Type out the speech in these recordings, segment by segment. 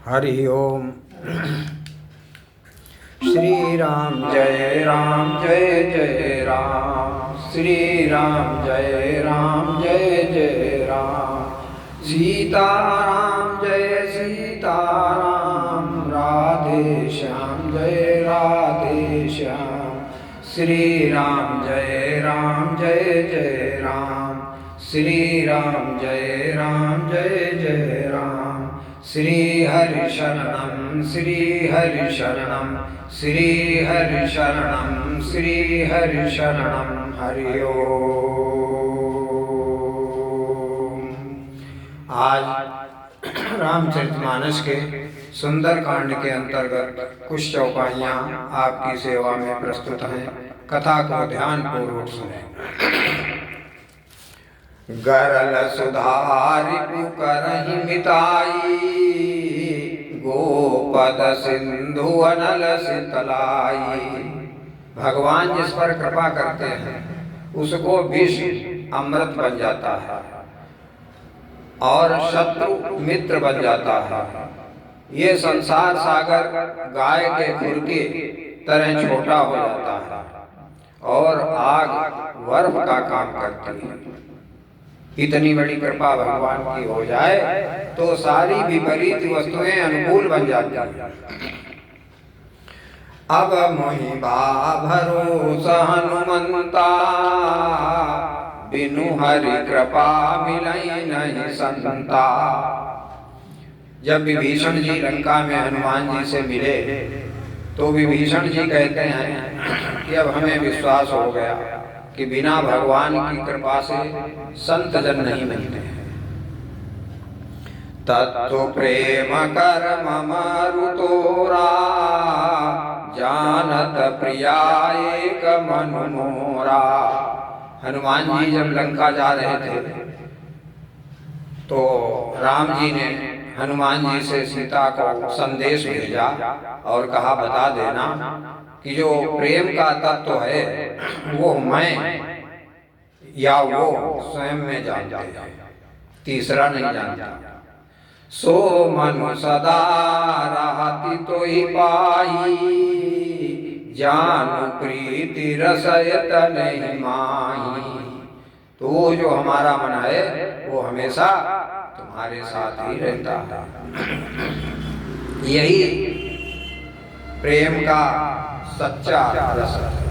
हरि ओम। श्री राम जय जय राम, श्री राम जय जय राम, सीताराम जय सीताराम, राधे श्याम जय राधे श्याम, श्री राम जय जय राम, श्री राम जय जय राम, श्री हरि शरणम श्री हरि शरणम, श्री हरि शरणम श्री हरि शरणम, हरि ओम। आज रामचरितमानस के सुंदर कांड के अंतर्गत कुछ चौपाइयाँ आपकी सेवा में प्रस्तुत हैं। कथा को ध्यान पूर्वक सुनें। गरल सुधारि करहि मिताई, गोपद सिंधु अनल शीतलाई। भगवान जिस पर कृपा करते हैं उसको विष अमृत बन जाता है और शत्रु मित्र बन जाता है। ये संसार सागर गाय के खुर की तरह छोटा हो जाता है और आग बर्फ का काम करती है। इतनी बड़ी कृपा भगवान की हो जाए तो सारी विपरीत वस्तुएं अनुकूल बन जाती हैं। अब मोहि भरोसा हनुमंता, बिनु हरि कृपा मिलई नहीं संता। जब विभीषण जी लंका में हनुमान जी से मिले तो विभीषण जी कहते हैं कि अब हमें विश्वास हो गया कि बिना भगवान की कृपा से संत जन नहीं मिलते हैं। तत्व प्रेम कर मम रुतोरा, जानत प्रिया एक मनु मोरा। हनुमान जी जब लंका जा रहे थे तो राम जी ने हनुमान जी से सीता को संदेश भेजा और कहा बता देना कि जो प्रेम का तत्व है वो मैं या वो स्वयं में जानता है, तीसरा नहीं जानता। सो मनु सदा रहती तो ही पाई, जान प्रीति रसयत नहीं माही। तो जो हमारा मन है वो हमेशा तुम्हारे साथ ही रहता है। यही प्रेम का सच्चा रस है।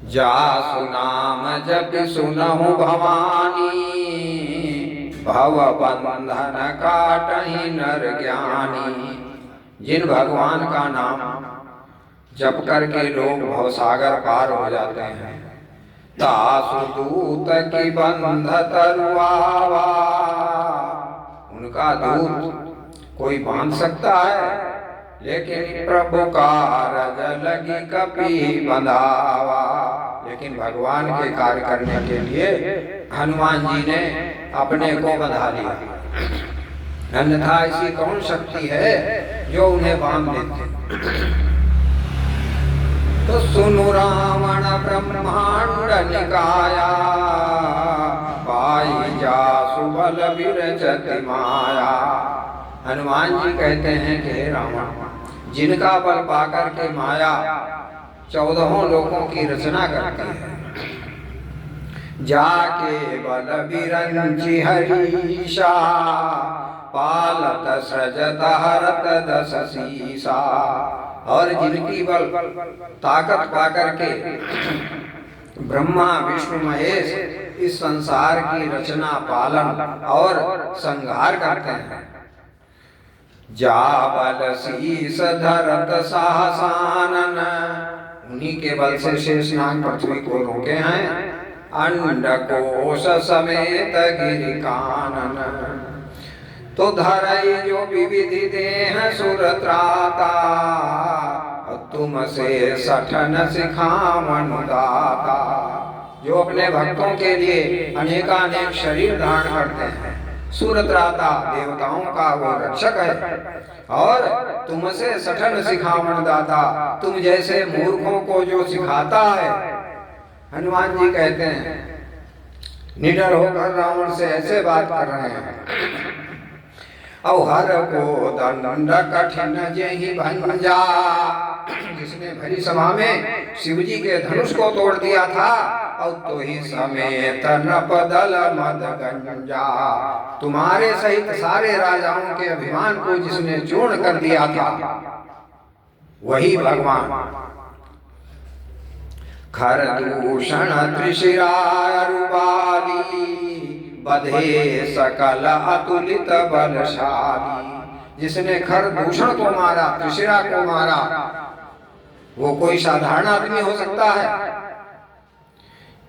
जासु नाम जप सुनहु भवानी, भव बंधन काटहि नर ज्ञानी। जिन भगवान का नाम जप करके लोग भवसागर पार हो जाते हैं, तासु दूत की बंध तरुआवा। उनका दूत कोई बांध सकता है, लेकिन प्रभु का रज लगी कपि बंधावा। लेकिन भगवान के कार्य करने के लिए हनुमान जी ने अपने को बंधा लिया। अन्यथा ऐसी कौन शक्ति है जो उन्हें बांध देती। तो सुनु रावण ब्रह्मांड निकाया, पाई जासु बल विरचति माया। हनुमान जी कहते हैं कि हे रावण, जिनका बल पाकर के माया 14 लोकों की रचना करती है, जाके बल विरंचि हरीशा, पालत सृजत हरत दस सीसा। और जिनकी बल ताकत पाकर के ब्रह्मा विष्णु महेश इस संसार की रचना पालन और संहार करते हैं। जा बल शीस धरत साहसानन, उन्हीं के बल से शेषनाग पृथ्वी को रोके हैं। अंड कोश समेत गिरि कानन, तो धरई जो विविधि देह सुर त्राता, तुम से सठन सिखावन दाता। जो अपने भक्तों के लिए अनेकानेक शरीर धारण करते हैं, सूरत्राता देवताओं का वो रक्षक है। और तुमसे सठन सिखावन दाता, तुम जैसे मूर्खों को जो सिखाता है। हनुमान जी कहते हैं निडर होकर रावण से ऐसे बात कर रहे हैं। हर को दंड कठिन जेहि भंजा, जिसने भरी सभा में शिव जी के धनुष को तोड़ दिया था, और तो ही समेत नपदल मद गंजा, तुम्हारे सहित सारे राजाओं के अभिमान को जिसने चूर्ण कर दिया था, वही भगवान। खर दूषण त्रिशिरारुबाली, बधे सकल अतुलित बलशाली, जिसने खर दूषण को मारा, त्रिशिरा को मारा, वो कोई साधारण आदमी हो सकता है?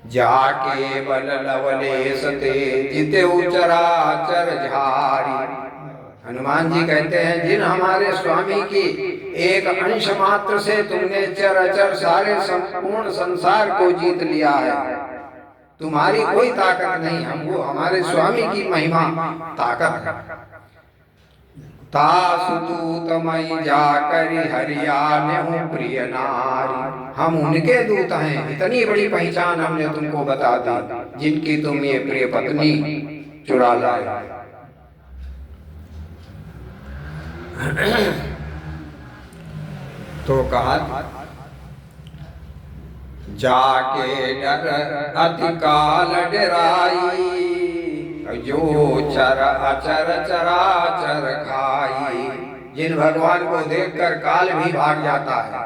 जाके बल लवलेश ते जिते चराचर झारी, हनुमान जी कहते हैं जिन हमारे स्वामी की एक अंश मात्र से तुमने चराचर सारे संपूर्ण संसार को जीत लिया है, तुम्हारी कोई ताकत नहीं, हमको हमारे स्वामी की महिमा ताकत है। तासुदूतमयि जाकरि हरियाने हूँ प्रिय नारी, हम उनके दूत हैं, इतनी बड़ी पहचान हमने तुमको बता दी, जिनकी तुम ये प्रिय पत्नी चुरा लाए। तो कहा जाके डर अति काल डराई, जो चर अचर चराचर खाई, जिन भगवान को देखकर काल भी भाग जाता है,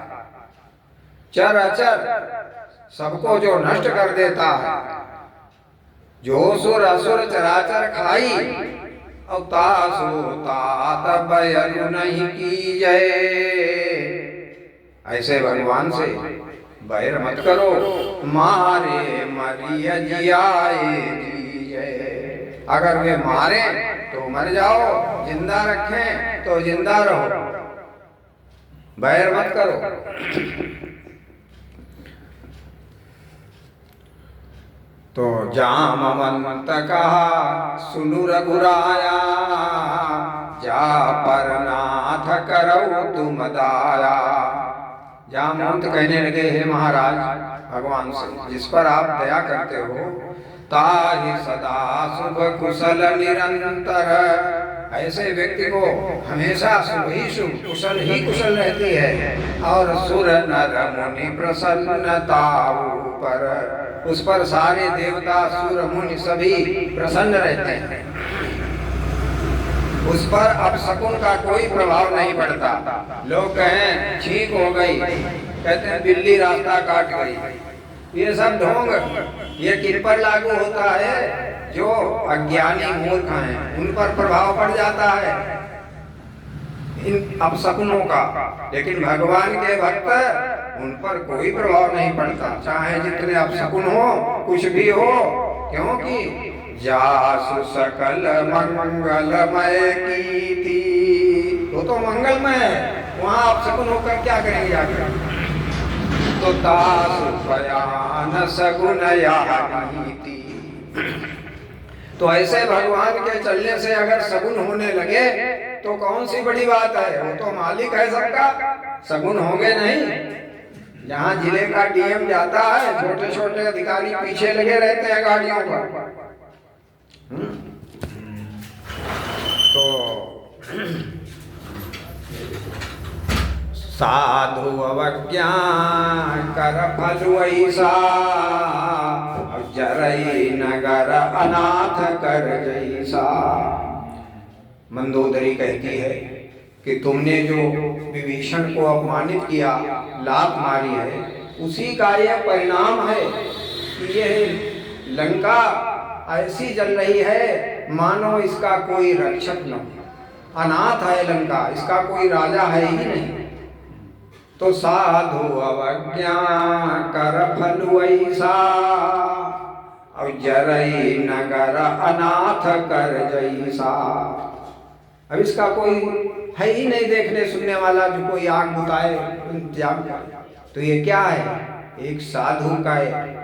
चर अचर सबको जो नष्ट कर देता है, जो सुर असुर चराचर खाई, और तासो तात बयरु नहीं की जय, ऐसे भगवान से बैर मत करो, मारे मरिय जियाए जिये, अगर वे मारे तो मर जाओ, जिंदा रखें तो जिंदा रहो, बैर मत करो। तो जामवंत कहा सुनु रघुराया, जा पर नाथ करौ तुम दाया। जामवंत कहने लगे हे महाराज भगवान से, जिस पर आप दया करते हो, ताहि सदा शुभ कुशल निरंतर, ऐसे व्यक्ति को हमेशा शुभ ही शुभ, कुशल ही कुशल रहती है, और सुर नर मुनि प्रसन्नता पर, उस पर सारे देवता सुर मुनि सभी प्रसन्न रहते हैं, उस पर अपशकुन का कोई प्रभाव नहीं पड़ता। लोग कहें छींक हो गई, कहते हैं बिल्ली रास्ता काट गई, ये सब ढोंग, ये किन पर लागू होता है? जो अज्ञानी मूर्ख हैं उन पर प्रभाव पड़ जाता है इन अपशकुनों का, लेकिन भगवान के भक्त उन पर कोई प्रभाव नहीं पड़ता, चाहे जितने अपशकुन हो, कुछ भी हो, क्योंकि जासु सकल मंगलमय कीर्ति, वो तो मंगलमय है, वहाँ अपशकुन होकर क्या करेंगे आगे? तो तासु बयान सगुन नीति, तो ऐसे भगवान के चलने से अगर सगुन होने लगे तो कौन सी बड़ी बात है? वो तो मालिक है सबका, सगुन होंगे नहीं। जहाँ जिले का डीएम जाता है, छोटे छोटे अधिकारी पीछे लगे रहते हैं गाड़ियों पर। तो साधु अवज्ञा कर फल ऐसा, जरई नगर अनाथ कर जैसा। मंदोदरी कहती है कि तुमने जो विभीषण को अपमानित किया, लात मारी है, उसी का यह परिणाम है कि यह लंका ऐसी जल रही है मानो इसका कोई रक्षक न हो। अनाथ है लंका, इसका कोई राजा है ही नहीं। तो साधु अवज्ञा कर फल ऐसा, और जरई नगर अनाथ कर जैसा। अब इसका कोई है ही नहीं देखने सुनने वाला जो कोई आग बुताए इंतजाम। तो ये क्या है? एक साधु का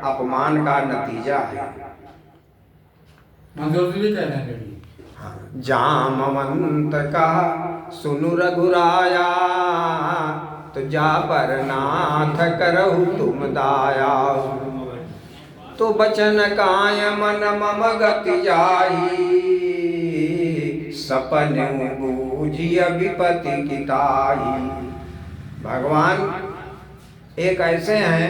अपमान का नतीजा है। जामवंत का सुनु रघुराया, तो जा पर नाथ करहु तुम दाया। तो बचन काय मन मम गति जाही, सपने बूझिय विपत्ति की ताही। भगवान एक ऐसे हैं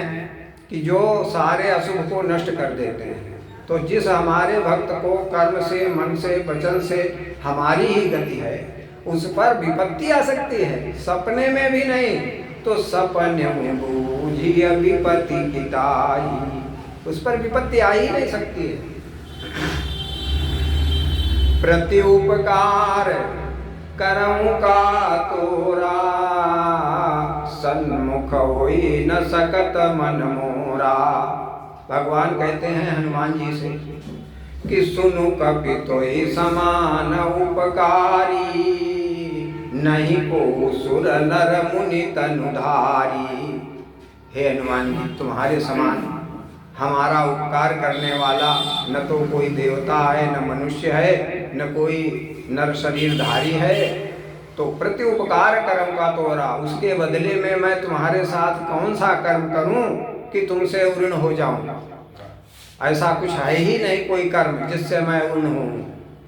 कि जो सारे अशुभ को नष्ट कर देते हैं। तो जिस हमारे भक्त को कर्म से, मन से, वचन से हमारी ही गति है, उस पर विपत्ति आ सकती है, सपने में भी नहीं। तो सपने बूझिय विपत्ति की ताई, उस पर विपत्ति आ ही नहीं सकती है। प्रति उपकार करऊं का तोरा, सन्मुख होई न सकत मन मोरा। भगवान कहते हैं हनुमान जी से कि सुनु कपि तोहि समान उपकारी, नहीं को सुर नर मुनि तनुधारी। हे हनुमान जी, तुम्हारे समान हमारा उपकार करने वाला न तो कोई देवता है, न मनुष्य है, न कोई नर शरीरधारी है। तो प्रति उपकार कर्म का तोरा, उसके बदले में मैं तुम्हारे साथ कौन सा कर्म करूं कि तुमसे ऋण हो जाऊं। ऐसा कुछ है ही नहीं कोई कर्म जिससे मैं ऋण हूं।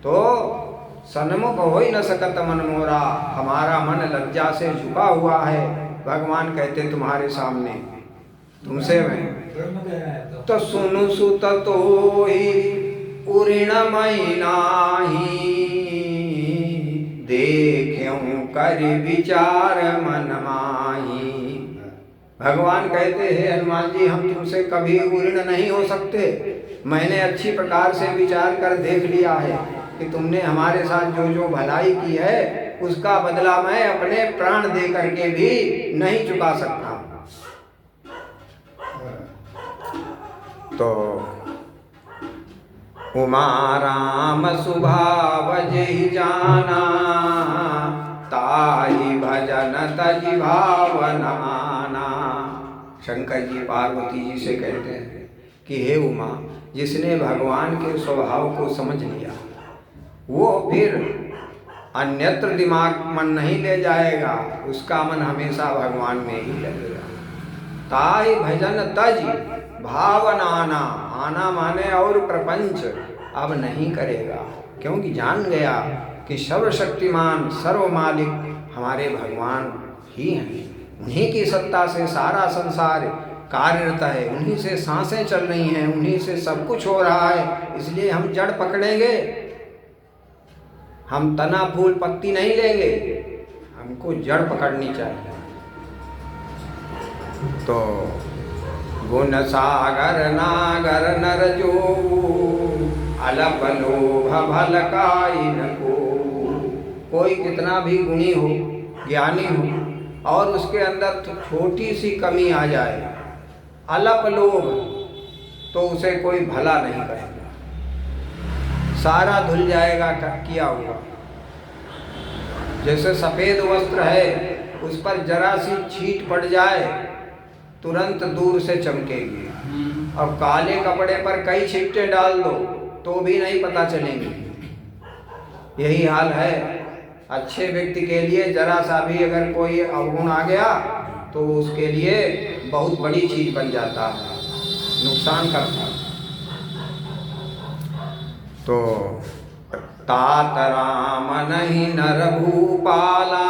तो सन्मुख हो ही न सकत मन मोरा, हमारा मन लज्जा से झुका हुआ है। भगवान कहते तुम्हारे सामने तुमसे मैं तो सुनु सुत तो ही उऋण मई नाही, देख्यूं कर विचार मन माही। भगवान कहते हैं हनुमान जी, हम तुमसे कभी ऋण नहीं हो सकते। मैंने अच्छी प्रकार से विचार कर देख लिया है कि तुमने हमारे साथ जो जो भलाई की है, उसका बदला मैं अपने प्राण दे करके भी नहीं चुका सकता। तो उमा राम स्वभाव जहि जाना, ताहि भजन तजि भावना आना। शंकर जी पार्वती जी से कहते हैं कि हे उमा, जिसने भगवान के स्वभाव को समझ लिया, वो फिर अन्यत्र दिमाग मन नहीं ले जाएगा, उसका मन हमेशा भगवान में ही लगेगा। ताहि भजन तज भावनाना, आना माने और प्रपंच अब नहीं करेगा, क्योंकि जान गया कि सर्वशक्तिमान सर्वमालिक हमारे भगवान ही हैं। उन्हीं की सत्ता से सारा संसार कार्यरत है, उन्हीं से सांसें चल रही हैं, उन्हीं से सब कुछ हो रहा है। इसलिए हम जड़ पकड़ेंगे, हम तना फूल पत्ती नहीं लेंगे, हमको जड़ पकड़नी चाहिए। तो गुण सागर नागर नर जो, अलप लोभ भल काई न को। कोई कितना भी गुणी हो, ज्ञानी हो, और उसके अंदर तो छोटी सी कमी आ जाए, अलप लोभ, तो उसे कोई भला नहीं कहेगा, सारा धुल जाएगा किया हुआ। जैसे सफ़ेद वस्त्र है, उस पर जरा सी छींट पड़ जाए तुरंत दूर से चमकेगी, और काले कपड़े पर कई छींटे डाल दो तो भी नहीं पता चलेंगी। यही हाल है अच्छे व्यक्ति के लिए। जरा सा भी अगर कोई अवगुण आ गया तो उसके लिए बहुत बड़ी चीज बन जाता है, नुकसान करता है। तो तात राम नहीं नर भूपाला,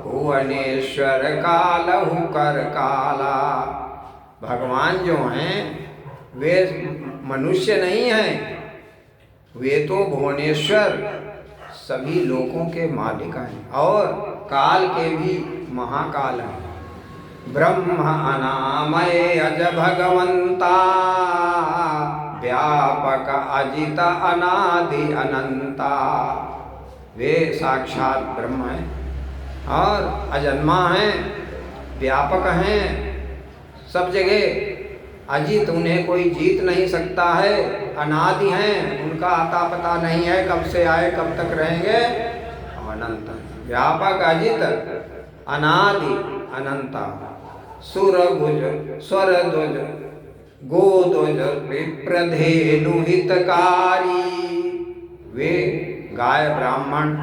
भुवनेश्वर कालहु कर काला। भगवान जो हैं वे मनुष्य नहीं हैं, वे तो भुवनेश्वर सभी लोगों के मालिक हैं और काल के भी महाकाल हैं। ब्रह्म अनामय अज भगवंता, व्यापक अजित अनादि अनंता। वे साक्षात ब्रह्म हैं और अजन्मा हैं, व्यापक हैं सब जगह, अजीत उन्हें कोई जीत नहीं सकता है। अनादि हैं, उनका आता पता नहीं है कब से आए कब तक रहेंगे, अनंत। व्यापक अजित अनादि अनंता। सुर भुज स्वर ध्वज गोध्वज विप्रधेनु हितकारी। वे गाय ब्राह्मण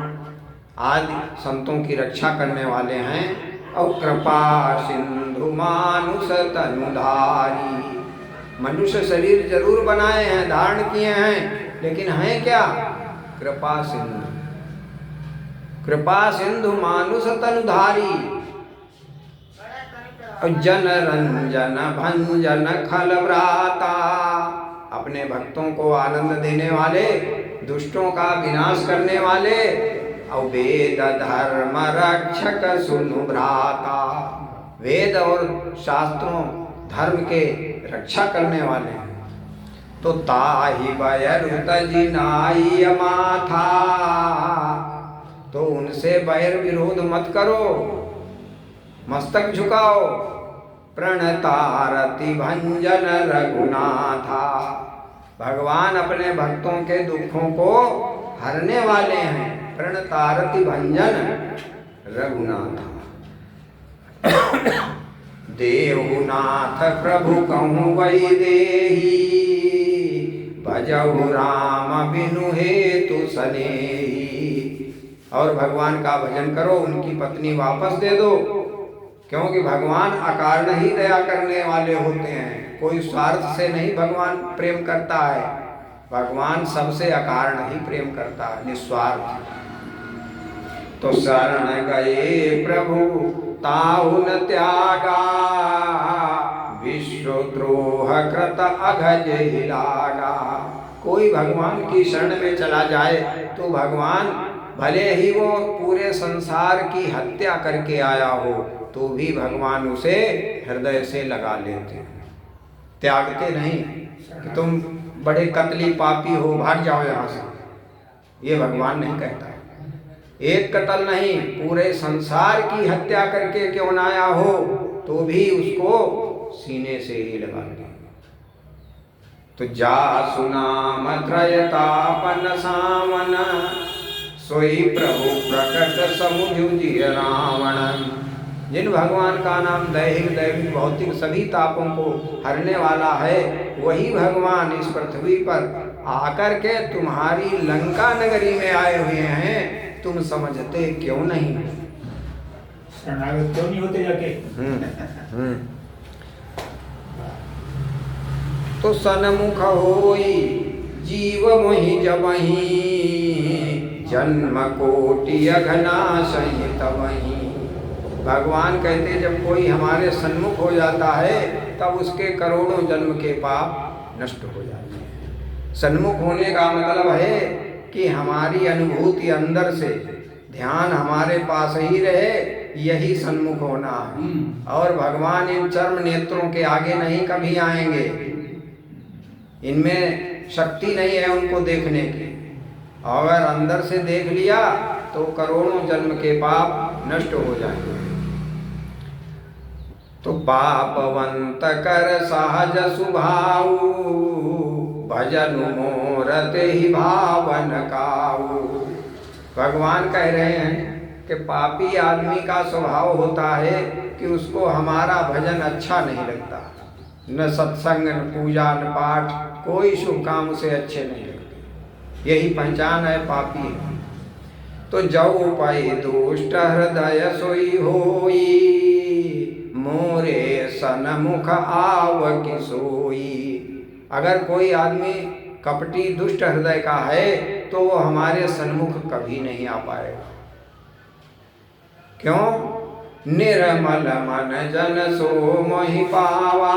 आदि संतों की रक्षा करने वाले हैं और कृपा सिंधु मानुष तनुधारी। मनुष्य शरीर जरूर बनाए हैं, धारण किए हैं, लेकिन हैं क्या? कृपा सिंधु। कृपा सिंधु मानुष तनुधारी, जन रंजन भंजन खल व्राता। अपने भक्तों को आनंद देने वाले, दुष्टों का विनाश करने वाले, और वेद धर्म रक्षक सुनु भ्राता। वेद और शास्त्रों धर्म के रक्षा करने वाले। तो ताहि बैर तजिनाई माथा, तो उनसे बैर विरोध मत करो, मस्तक झुकाओ। प्रणतारति भंजन रघुनाथा, भगवान अपने भक्तों के दुखों को हरने वाले हैं। प्रणतारति भंजन रघुनाथा। देवनाथ प्रभु कहूँ वैदेही, भजहु राम बिनु हेतु सनेही। और भगवान का भजन करो, उनकी पत्नी वापस दे दो, क्योंकि भगवान अकारण ही दया करने वाले होते हैं। कोई स्वार्थ से नहीं भगवान प्रेम करता है, भगवान सबसे अकारण ही प्रेम करता है, निस्वार्थ। तो शरण गए प्रभु ताहु न त्यागा, विश्वद्रोह कृत अघज ही लागा। कोई भगवान की शरण में चला जाए तो भगवान भले ही वो पूरे संसार की हत्या करके आया हो, तो भी भगवान उसे हृदय से लगा लेते हैं, त्यागते नहीं कि तुम बड़े कतली पापी हो, भाग जाओ यहाँ से। ये भगवान नहीं कहता। एक कतल नहीं, पूरे संसार की हत्या करके क्यों न आया हो, तो भी उसको सीने से ही लगा लेंगे। तो जा सुनाम त्रयतापन सामन, सोई प्रभु प्रकट समुझ रावण। जिन भगवान का नाम दैहिक दैविक भौतिक सभी तापों को हरने वाला है, वही भगवान इस पृथ्वी पर आकर के तुम्हारी लंका नगरी में आए हुए हैं। तुम समझते क्यों नहीं? शरणागत क्यों नहीं होते जाके? तो सन्मुख होई जीव मोहि जबहि, जन्म कोटि अघना सहित वहीं। भगवान कहते जब कोई हमारे सन्मुख हो जाता है, तब उसके करोड़ों जन्म के पाप नष्ट हो जाते हैं। सन्मुख होने का मतलब है कि हमारी अनुभूति अंदर से, ध्यान हमारे पास ही रहे, यही सन्मुख होना है। और भगवान इन चर्म नेत्रों के आगे नहीं कभी आएंगे, इनमें शक्ति नहीं है उनको देखने की। अगर अंदर से देख लिया तो करोड़ों जन्म के पाप नष्ट हो जाएंगे। तो पापवंत कर सहज सुभाऊ, भजन मोरत ही भावन काऊ। भगवान कह रहे हैं कि पापी आदमी का स्वभाव होता है कि उसको हमारा भजन अच्छा नहीं लगता। न सत्संग, न पूजा, न पाठ, कोई शुभ काम उसे अच्छे नहीं लगते। यही पहचान है पापी। तो जऊ पाई दुष्ट हृदय सोई होई, मोरे सन्मुख आव की सोई। अगर कोई आदमी कपटी दुष्ट हृदय का है तो वो हमारे सन्मुख कभी नहीं आ पाएगा। क्यों? निर्मल मन जन सो मोहि पावा,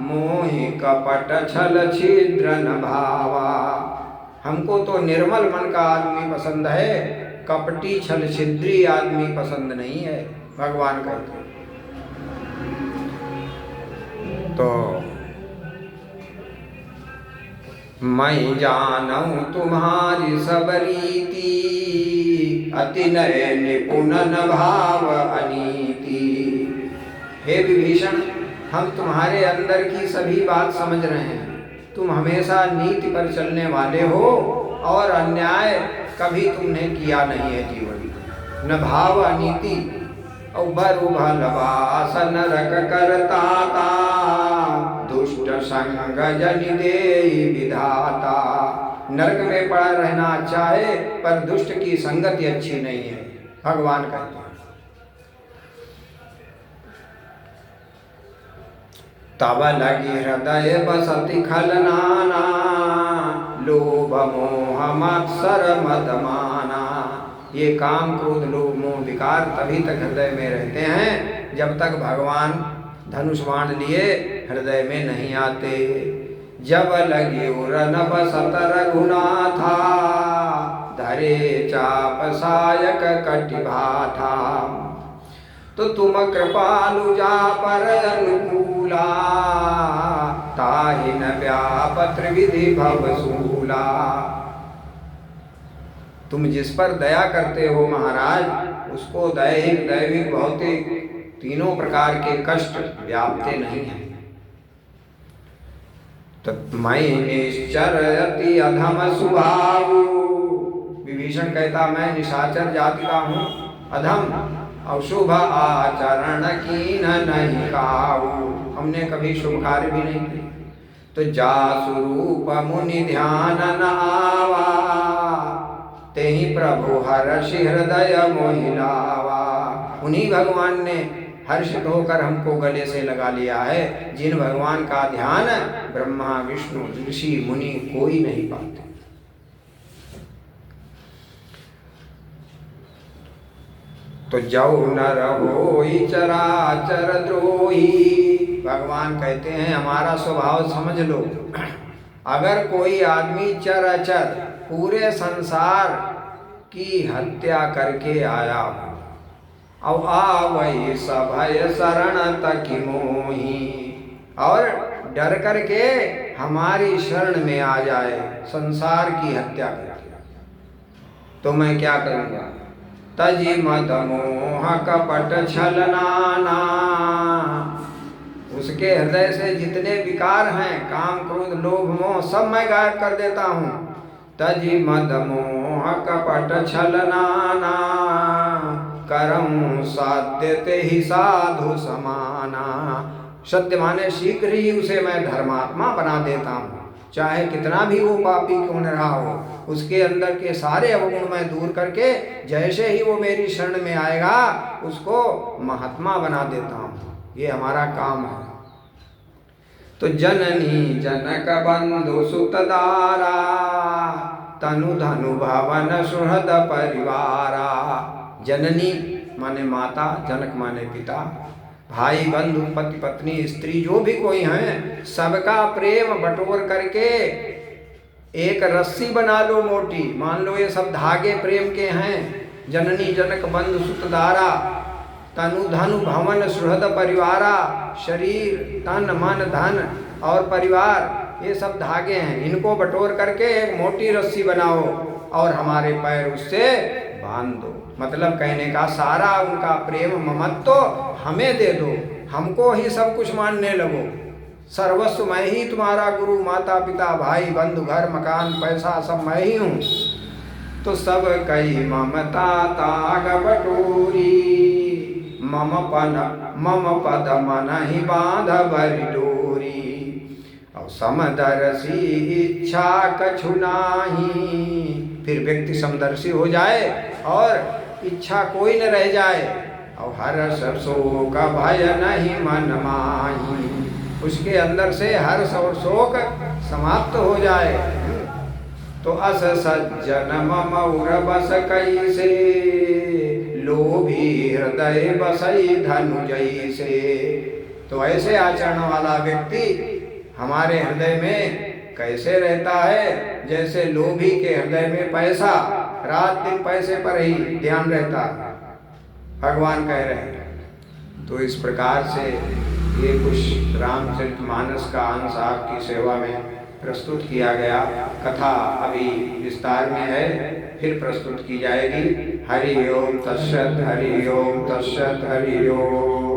मोहि कपट छल छिद्र न भावा। हमको तो निर्मल मन का आदमी पसंद है, कपटी छल छिद्री आदमी पसंद नहीं है, भगवान कहते हैं। तो मैं जानूं तुम्हारी सब रीति, अति नय निपुण न भाव अनीति। हे विभीषण, हम तुम्हारे अंदर की सभी बात समझ रहे हैं। तुम हमेशा नीति पर चलने वाले हो और अन्याय कभी तुमने किया नहीं है जीवन में। न भाव अनीति और बरु भलवास नरक करताता, दुष्ट संग जनि देई विधाता। नरक में पड़ा रहना अच्छा है, पर दुष्ट की संगति अच्छी नहीं है, भगवान कहते हैं। तब लगी हृदय बसति खलनाना, लोभ मोह मत्सर मदमाना। ये काम क्रोध लोभ मोह विकार तभी तक हृदय में रहते हैं जब तक भगवान धनुष बाण लिए हृदय में नहीं आते। जब लगे उरन बसत रघुनाथा, धरे चाप सायक कटिभाथा। तो तुम कृपालु जा पर अनुकूला, ताहि न व्यापत त्रिविधि भवसूला। तुम जिस पर दया करते हो महाराज, उसको दैहिक दैविक भौतिक तीनों प्रकार के कष्ट व्यापते नहीं हैं। तत्मयि निश्चरति अधम स्वभाव। विभीषण कहता मैं निशाचर जाति का हूँ, अधम अशुभ आचरण कीन नहीं काऊ। हमने कभी शुभ कार्य भी नहीं किए। तो जासु रूप मुनि ध्यान न आवा, तेहि प्रभु हर्षि हृदय मोहिलावा। उन्हीं भगवान ने हर्षित होकर हमको गले से लगा लिया है, जिन भगवान का ध्यान ब्रह्मा विष्णु ऋषि मुनि कोई नहीं पाते। तो जौ नर होई चराचर द्रोही। भगवान कहते हैं हमारा स्वभाव समझ लो। अगर कोई आदमी चराचर पूरे संसार की हत्या करके आया हो, और आवै सभय शरण तकि मोही, और डर करके हमारी शरण में आ जाए संसार की हत्या करके, तो मैं क्या करूँगा? तजि मद मोह कपट छलनाना। उसके हृदय से जितने विकार हैं, काम क्रोध लोभ मोह, सब मैं गायब कर देता हूँ। तजि मद मोह कपट छलनाना, करऊं साध्य ते ही साधु समाना। सत्य माने शीघ्र ही उसे मैं धर्मात्मा बना देता हूँ, चाहे कितना भी वो पापी क्यों न रहा हो। उसके अंदर के सारे अवगुण मैं दूर करके जैसे ही वो मेरी शरण में आएगा उसको महात्मा बना देता हूँ। ये हमारा काम है। तो जननी जनक बंधु सुतदारा, तनु धनु भवन सुहृद परिवारा। जननी माने माता, जनक माने पिता, भाई बंधु पति पत्नी स्त्री जो भी कोई हैं, सबका प्रेम बटोर करके एक रस्सी बना लो मोटी। मान लो ये सब धागे प्रेम के हैं। जननी जनक बंधु सुतदारा, तनु धनु भवन सुहृद परिवारा। शरीर तन मन धन और परिवार ये सब धागे हैं, इनको बटोर करके एक मोटी रस्सी बनाओ और हमारे पैर उससे बांध दो। मतलब कहने का सारा उनका प्रेम ममत्व तो हमें दे दो, हमको ही सब कुछ मानने लगो। सर्वस्व मैं ही तुम्हारा गुरु, माता पिता भाई बंधु घर मकान पैसा सब मैं ही हूँ। तो सब कई ममता ताग बटोरी, मम पद मन ही बांध भरी डोरी। और समदर्शी इच्छा कछु नाही। फिर व्यक्ति समदर्शी हो जाए और इच्छा कोई न रह जाए। और हर्ष शोक भय नहीं मन माही। उसके अंदर से हर्ष और शोक समाप्त हो जाए। तो अस सज्जन मम उर बस कैसे, लोभी हृदय बसई धनु जैसे। तो ऐसे आचरण वाला व्यक्ति हमारे हृदय में कैसे रहता है? जैसे लोभी के हृदय में पैसा, रात दिन पैसे पर ही ध्यान रहता है, भगवान कह रहे हैं। तो इस प्रकार से ये कुछ रामचरितमानस का अंश आपकी सेवा में प्रस्तुत किया गया। कथा अभी विस्तार में है, फिर प्रस्तुत की जाएगी। हरि ओम तत्सत, हरि ओम तत्सत, हरि ओम।